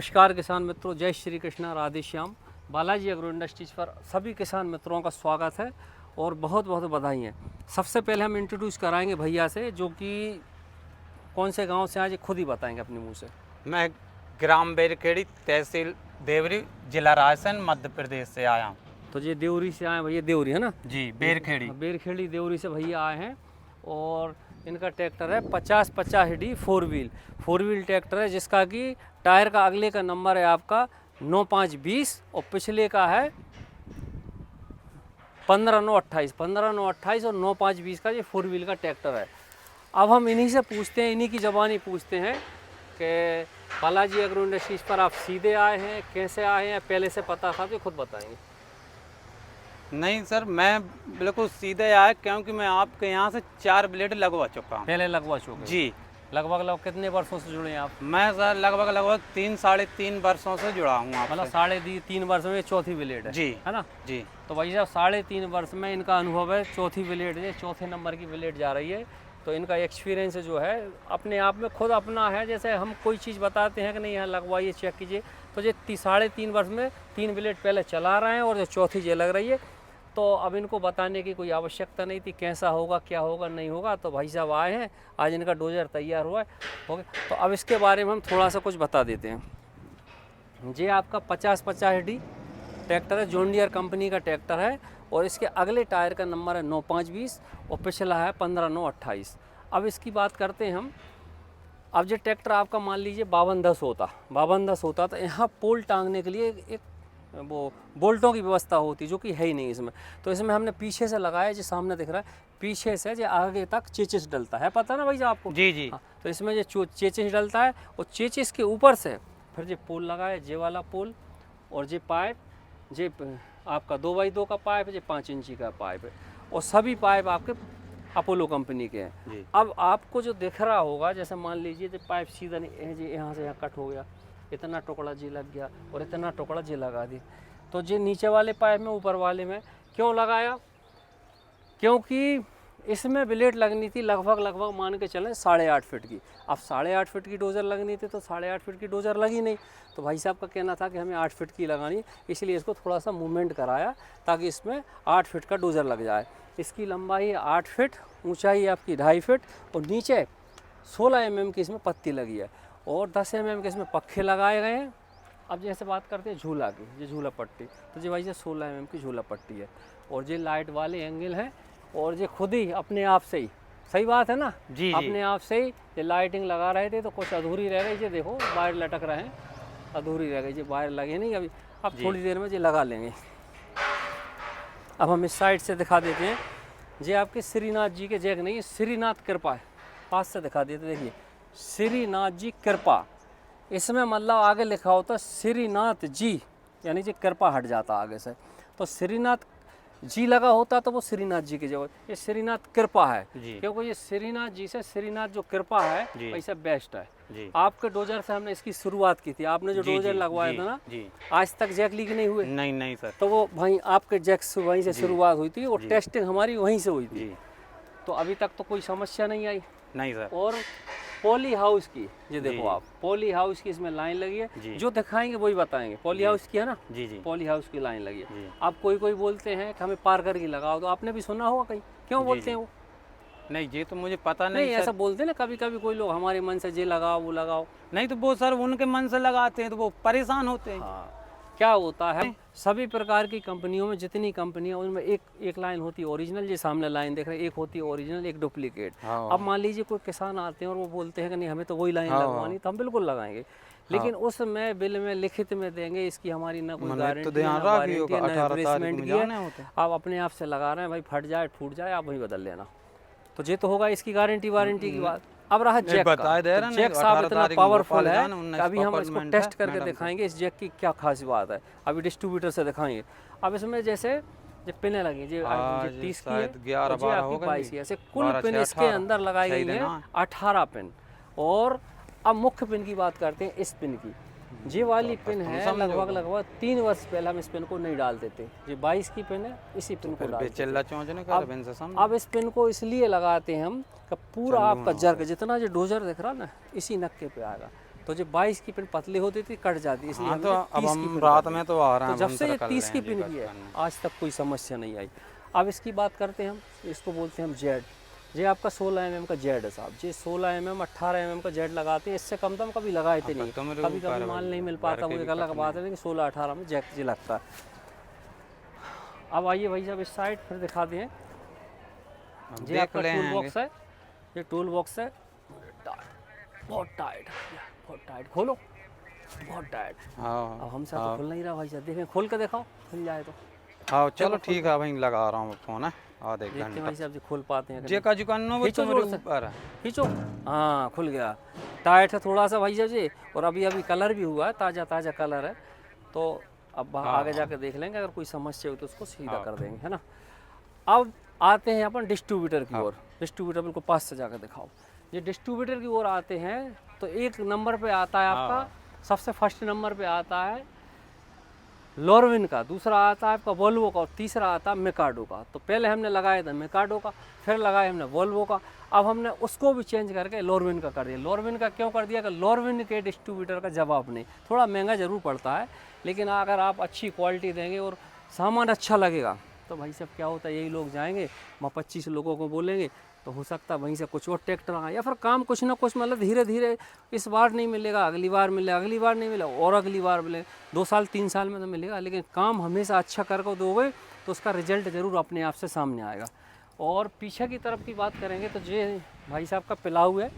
नमस्कार किसान मित्रों, जय श्री कृष्णा, राधे श्याम। बालाजी एग्रो इंडस्ट्रीज पर सभी किसान मित्रों का स्वागत है और बहुत बहुत बधाई है। सबसे पहले हम इंट्रोड्यूस कराएंगे भैया से, जो कि कौन से गांव से आज खुद ही बताएंगे अपने मुंह से। मैं ग्राम बेरखेड़ी, तहसील देवरी, जिला रायसेन, मध्य प्रदेश से आया हूँ। तो ये देवरी से आए भैया, देवरी है ना जी, बेरखेड़ी। बेरखेड़ी देवरी से भैया आए हैं और इनका ट्रैक्टर है 50-50 डी फोर व्हील ट्रैक्टर है, जिसका कि टायर का अगले का नंबर है आपका 9520 और पिछले का है 15-9-28 और 9520 का ये फोर व्हील का ट्रैक्टर है। अब हम इन्हीं से पूछते हैं, इन्हीं की ज़बानी पूछते हैं कि बालाजी एग्रो इंडस्ट्रीज पर आप सीधे आए हैं, कैसे आए हैं, पहले से पता था, तो खुद बताएंगे। नहीं सर, मैं बिल्कुल सीधे आया क्योंकि मैं आपके यहाँ से 4 ब्लेड लगवा चुका हूँ। पहले लगवा चुके? जी। लगभग कितने वर्षों से जुड़े हैं आप? मैं सर लगभग 3-3.5 वर्षों से जुड़ा हूँ आपसे। मतलब 3.5 वर्ष में चौथी ब्लेड है, जी, है ना? जी। तो भाई साहब 3.5 वर्ष में इनका अनुभव है, चौथी ब्लेड है, चौथे नंबर की ब्लेड जा रही है। तो इनका एक्सपीरियंस जो है अपने आप में खुद अपना है। जैसे हम कोई चीज़ बताते हैं कि नहीं यहाँ लगवाइए, चेक कीजिए, तो ये 3.5 वर्ष में 3 ब्लेड पहले चला रहे हैं और जो चौथी ये लग रही है। तो अब इनको बताने की कोई आवश्यकता नहीं थी, कैसा होगा, क्या होगा, नहीं होगा। तो भाई साहब आए हैं, आज इनका डोजर तैयार हुआ है, ओके। तो अब इसके बारे में हम थोड़ा सा कुछ बता देते हैं। ये आपका 50-50 डी ट्रैक्टर है, जॉन डियर कंपनी का ट्रैक्टर है और इसके अगले टायर का नंबर है 9520 और पिछला है 15-9-28। अब इसकी बात करते हैं हम। अब जो ट्रैक्टर आपका मान लीजिए 5210 होता तो यहाँ पोल टांगने के लिए एक वो बोल्टों की व्यवस्था होती, जो कि है ही नहीं इसमें। तो इसमें हमने पीछे से लगाया, जो सामने दिख रहा है, पीछे से जो आगे तक चेचिस डलता है, पता ना भाई साहब आपको? जी जी। हाँ, तो इसमें जो चेचिस डलता है और चेचिस के ऊपर से फिर जो पोल लगाया, जे वाला पोल और जे पाइप, जे आपका 2x2 का पाइप है, जो 5 इंची का पाइप है, और सभी पाइप आपके अपोलो कंपनी के हैं। अब आपको जो दिख रहा होगा, जैसे मान लीजिए जो पाइप सीधा नहीं, यहाँ से यहाँ कट हो गया, इतना टुकड़ा जी लग गया और इतना टुकड़ा जी लगा दी, तो जे नीचे वाले पाइप में, ऊपर वाले में क्यों लगाया? क्योंकि इसमें ब्लेड लगनी थी लगभग मान के चलें 8.5 फीट की। अब 8.5 फीट की डोजर लगनी थी, तो 8.5 फीट की डोजर लगी नहीं। तो भाई साहब का कहना था कि हमें 8 फीट की लगानी, इसलिए इसको थोड़ा सा मूवमेंट कराया ताकि इसमें 8 फीट का डोजर लग जाए। इसकी लंबाई 8 फीट, ऊंचाई आपकी 2.5 फीट और नीचे 16 mm की इसमें पत्ती लगी है और 10 mm के इसमें पक्खे लगाए गए हैं। अब जैसे बात करते हैं झूला की, ये झूला पट्टी, तो ये भाई ये 16 mm की झूला पट्टी है और ये लाइट वाले एंगल हैं और ये खुद ही अपने आप से ही, सही बात है ना? जी। अपने आप से ही ये लाइटिंग लगा रहे थे, तो कुछ अधूरी रह गई। ये देखो वायर लटक रहे हैं, अधूरी रह गई, ये वायर लगे नहीं अभी, अब थोड़ी देर में ये लगा लेंगे। अब हम इस साइड से दिखा देते हैं। ये आपके श्रीनाथ जी के जैक नहीं है, श्रीनाथ कृपा है, पास से दिखा देते। देखिए श्रीनाथ जी कृपा, इसमें मतलब आगे लिखा होता श्रीनाथ जी, यानी जी कृपा हट जाता आगे से, तो श्रीनाथ जी लगा होता तो वो श्रीनाथ जी की जगह, ये श्रीनाथ कृपा है, क्योंकि ये श्रीनाथ जी से श्रीनाथ जो कृपा है वैसे बेस्ट है। आपके डोजर से हमने इसकी शुरुआत की थी, आपने जो डोजर लगवाया था ना, आज तक जैक लीक नहीं हुए। नहीं सर। तो वो भाई आपके जैक से वहीं से शुरुआत हुई थी और टेस्टिंग हमारी वहीं से हुई थी, तो अभी तक तो कोई समस्या नहीं आई। नहीं सर। और पॉली हाउस की, ये देखो आप, पॉली हाउस की इसमें लाइन लगी है, जो दिखाएंगे वही बताएंगे। पॉली हाउस की है ना? जी। पॉली हाउस की लाइन लगी है। अब कोई बोलते हैं कि हमें पार्कर की लगाओ, तो आपने भी सुना होगा कहीं, क्यों बोलते हैं वो? नहीं, ये तो मुझे पता नहीं। ऐसा बोलते हैं ना कभी कभी कोई लोग, हमारे मन से ये लगाओ वो लगाओ। नहीं, तो वो सर उनके मन से लगाते हैं तो वो परेशान होते हैं। हाँ, क्या होता है, सभी प्रकार की कंपनियों में, जितनी कंपनियां, उनमें एक लाइन होती है ओरिजिनल, जो सामने लाइन देख रहे हैं, एक होती है ओरिजिनल, एक डुप्लीकेट। अब मान लीजिए कोई किसान आते हैं और वो बोलते हैं कि नहीं हमें तो वही लाइन लगवानी, तो हम बिल्कुल लगाएंगे, लेकिन उसमें बिल में लिखित में देंगे, इसकी हमारी ना कोई गारंटी, ना रिप्लेसमेंट की है। आप अपने आप से लगा रहे हैं, भाई फट जाए टूट जाए आप वहीं बदल लेना, तो ये तो होगा इसकी गारंटी वारंटी की बात। अब रहा जैक का, तो जैक साहब इतना पावरफुल है, अभी हम इसको टेस्ट करके दिखाएंगे इस जैक की क्या खास बात है, अभी डिस्ट्रीब्यूटर से दिखाएंगे। अब इसमें जैसे जो पिनें लगी, जो 30 की है, 22 की, ऐसे कुल पिन इसके अंदर लगाई गई है 18 पिन। और अब मुख्य पिन की बात करते हैं, इस पिन की, ये वाली पिन है लगभग 3 वर्ष पहले हम इस पिन को नहीं डालते थे, ये 22 की पिन है, इसी पिन को डालते हैं। अब इस पिन को इसलिए लगाते हैं हम कि पूरा आपका जर्क, जितना जो डोजर दिख रहा ना, इसी नक्के पे आएगा, तो जो 22 की पिन पतली होती थी कट जाती, इसलिए हाँ, तो हमने अब 30 की हम पिन रात कर दी। में तो आ रहे तो हैं, जब हम से ये कर 30 रहे की हैं जी पिन बस की है करने। आज तक कोई समस्या नहीं आई। अब इसकी बात करते हैं हम, इसको बोलते हैं हम जेड। ये आपका 16 mm का जेड है साहब, ये 16 mm 18 mm का जेड लगाते हैं, इससे कम तो हम कभी लगाए थे नहीं। तो मेरे कभी ऊपर कभी माल भाई नहीं मिल घर पाता, के वो भी एक अलग कटने बात हैं। है, लेकिन 16-18 में जैक जी लगता है। अब आइए भाई साहब इस साइड फिर दिखा दें। अब ये देख आपका ले टूल आएंगे। बॉक्स है, ये टूल बॉक्स है, बहुत टाइट, बहुत टाइट, खोलो, बहुत टाइट। हाँ अब हमसे तो खुल नहीं रहा भाई साहब, देखें खोल के दिखाओ, खुल जाए तो हाँ, चलो देखो, ठीक है भाई, लगा रहा हूँ फ़ोन है आधे देखते हैं घंटा। भाई साहब जी खोल पाते हैं कि जे नहीं। का जुकानो वो खींचो तो मेरे जोर से, ऊपर है। खींचो, हाँ खुल गया। टाइट है थोड़ा सा भाई साहब जी, और अभी अभी कलर भी हुआ है, ताज़ा ताज़ा कलर है। तो अब आगे जाके देख लेंगे, अगर कोई समस्या हो तो उसको सीधा कर देंगे, है ना। अब आते हैं अपन डिस्ट्रीब्यूटर की ओर। डिस्ट्रीब्यूटर बिल्कुल पास से जाकर दिखाओ। ये डिस्ट्रीब्यूटर की ओर आते हैं तो एक नंबर पे आता है आपका, सबसे फर्स्ट नंबर पे आता है लॉरविन का, दूसरा आता है आपका वोल्वो का, और तीसरा आता है मिकाडो का। तो पहले हमने लगाया था मिकाडो का, फिर लगाया हमने वोल्वो का, अब हमने उसको भी चेंज करके लॉरविन का कर दिया। लॉरविन का क्यों कर दिया कि लॉरविन के डिस्ट्रीब्यूटर का जवाब नहीं, थोड़ा महंगा ज़रूर पड़ता है, लेकिन अगर आप अच्छी क्वालिटी देंगे और सामान अच्छा लगेगा तो भाई साहब क्या होता है, यही लोग जाएंगे, वहाँ 25 लोगों को बोलेंगे तो हो सकता है वहीं से कुछ और ट्रैक्टर आए, या फिर काम कुछ ना कुछ मतलब धीरे धीरे, इस बार नहीं मिलेगा अगली बार मिलेगा, अगली बार नहीं मिलेगा और अगली बार मिलेगा, 2 साल 3 साल में तो मिलेगा, लेकिन काम हमेशा अच्छा करके दोगे तो उसका रिजल्ट ज़रूर अपने आप से सामने आएगा। और पीछे की तरफ की बात करेंगे तो ये भाई साहब का पिलाऊ है,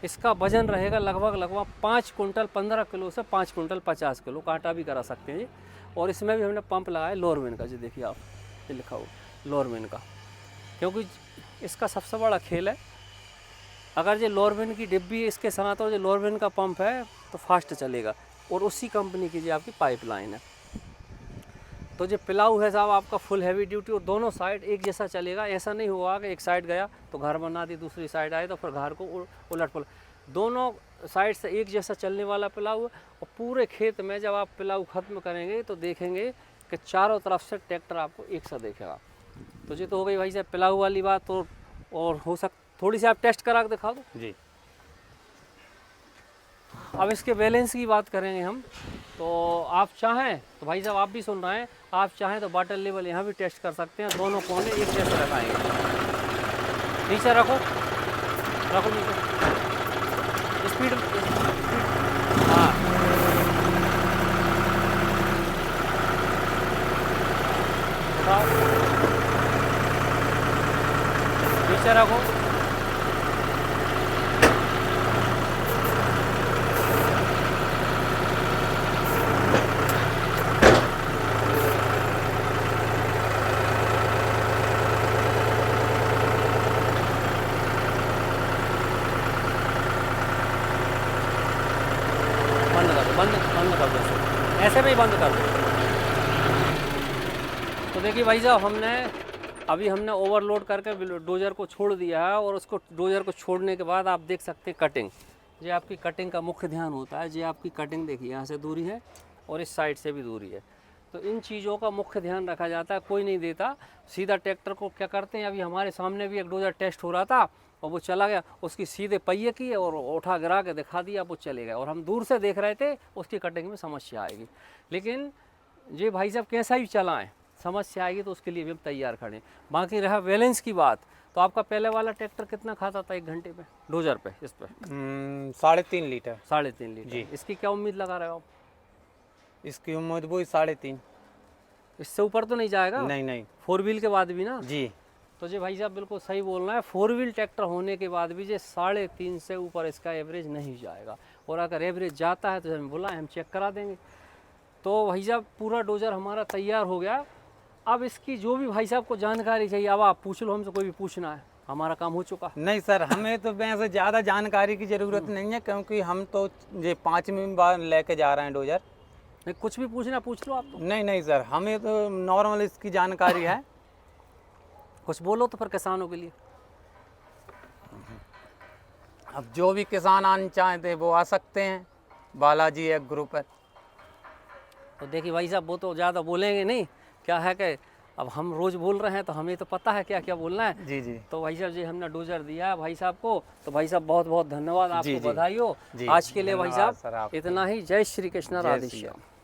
इसका वजन रहेगा लगभग 5 कुंटल 15 किलो से 5 कुंटल 50 किलो, कांटा भी करा सकते हैं जी। और इसमें भी हमने पंप लगाया लॉरविन का, जी देखिए आप, ये लिखा हो लॉरविन का, क्योंकि इसका सबसे बड़ा खेल है, अगर ये लॉरविन की डिब्बी इसके साथ और जो लॉरविन का पंप है तो फास्ट चलेगा, और उसी कंपनी की जो आपकी पाइपलाइन है। तो जो पिलाऊ है साहब आपका फुल हैवी ड्यूटी, और दोनों साइड एक जैसा चलेगा, ऐसा नहीं होगा कि एक साइड गया तो घर बना दी, दूसरी साइड आए तो फिर घर को उलट पलट, दोनों साइड से एक जैसा चलने वाला पिलाऊ है। और पूरे खेत में जब आप पिलाऊ ख़त्म करेंगे तो देखेंगे कि चारों तरफ से ट्रैक्टर आपको एक सा देखेगा। तो ये तो हो गई भाई साहब पिलाऊ वाली बात। और हो थोड़ी सी आप टेस्ट करा के दिखा दो जी। अब इसके बैलेंस की बात करेंगे हम, तो आप चाहें तो भाई साहब आप भी सुन रहे हैं, आप चाहें तो वाटर लेवल यहाँ भी टेस्ट कर सकते हैं, दोनों कोने एक जैसे रखाएंगे। नीचे रखो, रखो नीचे, स्पीड, हाँ उठाओ, नीचे रखो, बंद कर दो, ऐसे में ही बंद कर दो। तो देखिए भाई साहब हमने हमने ओवरलोड करके डोजर को छोड़ दिया है, और उसको डोजर को छोड़ने के बाद आप देख सकते हैं कटिंग, ये आपकी कटिंग का मुख्य ध्यान होता है। ये आपकी कटिंग देखिए, यहाँ से दूरी है और इस साइड से भी दूरी है, तो इन चीज़ों का मुख्य ध्यान रखा जाता है। कोई नहीं देता सीधा ट्रैक्टर को, क्या करते हैं, अभी हमारे सामने भी एक डोजर टेस्ट हो रहा था और वो चला गया, उसकी सीधे पहिए की और उठा गिरा के दिखा दिया, वो चले गए, और हम दूर से देख रहे थे, उसकी कटिंग में समस्या आएगी। लेकिन ये भाई साहब कैसा भी चलाएं, समस्या आएगी तो उसके लिए भी हम तैयार खड़े। बाकी रहा बैलेंस की बात, तो आपका पहले वाला ट्रैक्टर कितना खाता था 1 घंटे पे डोजर पे, इस पे 3.5 लीटर। 3.5 लीटर जी। इसकी क्या उम्मीद लगा रहे हो आप? इसकी उम्मीद वही 3.5, इससे ऊपर तो नहीं जाएगा? नहीं 4 व्हील के बाद भी ना जी। तो जी भाई साहब बिल्कुल सही बोल रहे हैं, 4 व्हील ट्रैक्टर होने के बाद भी ये 3.5 से ऊपर इसका एवरेज नहीं जाएगा, और अगर एवरेज जाता है तो हमें बुलाएं, हम चेक करा देंगे। तो भाई साहब पूरा डोजर हमारा तैयार हो गया। अब इसकी जो भी भाई साहब को जानकारी चाहिए, अब आप पूछ लो, हमसे कोई भी पूछना है, हमारा काम हो चुका। नहीं सर, हमें तो वैसे ज़्यादा जानकारी की ज़रूरत नहीं है, क्योंकि हम तो ये 5वीं बार लेके जा रहे हैं डोजर। नहीं, कुछ भी पूछना पूछ लो आप तो। नहीं सर, हमें तो नॉर्मल इसकी जानकारी है। कुछ बोलो तो फिर किसानों के लिए। अब जो भी किसान आना चाहते वो आ सकते हैं, बालाजी एग्रो पर। तो देखिए भाई साहब वो तो ज़्यादा बोलेंगे नहीं, क्या है कि अब हम रोज बोल रहे हैं तो हमें तो पता है क्या क्या बोलना है। जी जी तो भाई साहब जी हमने डोजर दिया है भाई साहब को, तो भाई साहब बहुत बहुत धन्यवाद, जी, आपको जी। बधाई हो। जी, आज के लिए भाई धन्यवाद सर साहब आपको। इतना ही। जय श्री कृष्ण, जय राधे श्री श्याम। राम।